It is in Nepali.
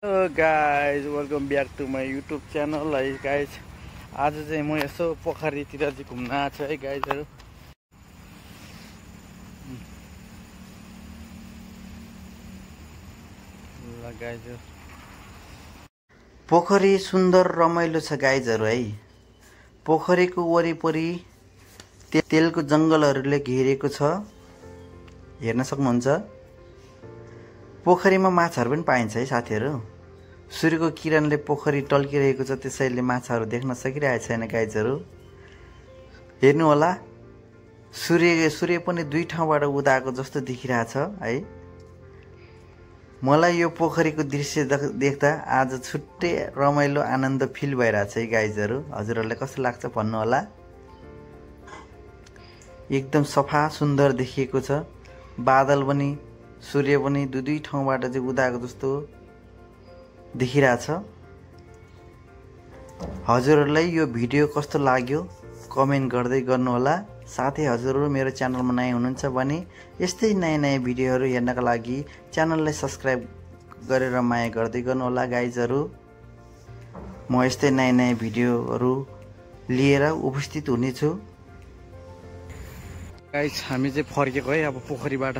Hello guys, welcome back to my YouTube channel. Guys, आज चाहिँ म यसो पोखरीतिर चाहिँ घुम्न आएको छु है गाइजहरु। ल गाइजहरु, पोखरी सुन्दर रमाइलो छ गाइजहरु है। पोखरीको वरिपरि तेलको जंगलहरुले घेरेको छ, हेर्न सक्नुहुन्छ। पोखरीमा माछाहरु पनि पाइन्छ है साथीहरु। सूर्यको किरणले पोखरी टल्किरहेको छ, त्यसैले माछाहरु देख्न सकिरहेको छैन गाइजहरु। हेर्नु होला, सूर्य पनि दुई ठाउँबाट उदाएको जस्तो देखिरहेछ है। मलाई यो पोखरीको दृश्य देख्दा आज छुट्टै रमाइलो आनन्द फिल भइरहेछ है गाइजहरु। हजुरहरुलाई कस्तो लाग्छ भन्नु होला। एकदम सफा सुन्दर देखिएको छ। बादल पनि सूर्य पनि दुई ठाउँबाट चाहिँ उदाएको जस्तो देखिरहेछ। हजुरहरुलाई यो भिडियो कस्तो लाग्यो कमेन्ट गर्दै गर्नु होला। साथै हजुरहरु मेरो च्यानलमा नयाँ हुनुहुन्छ भने यस्तै नयाँ भिडियोहरु हेर्नका लागि च्यानललाई सब्स्क्राइब गरेर माया गर्दै गर्नु होला गाइजहरु। म यस्तै नयाँ भिडियोहरु लिएर उपस्थित हुनेछु। गाइज, हामी चाहिँ फर्केको है अब पोखरीबाट।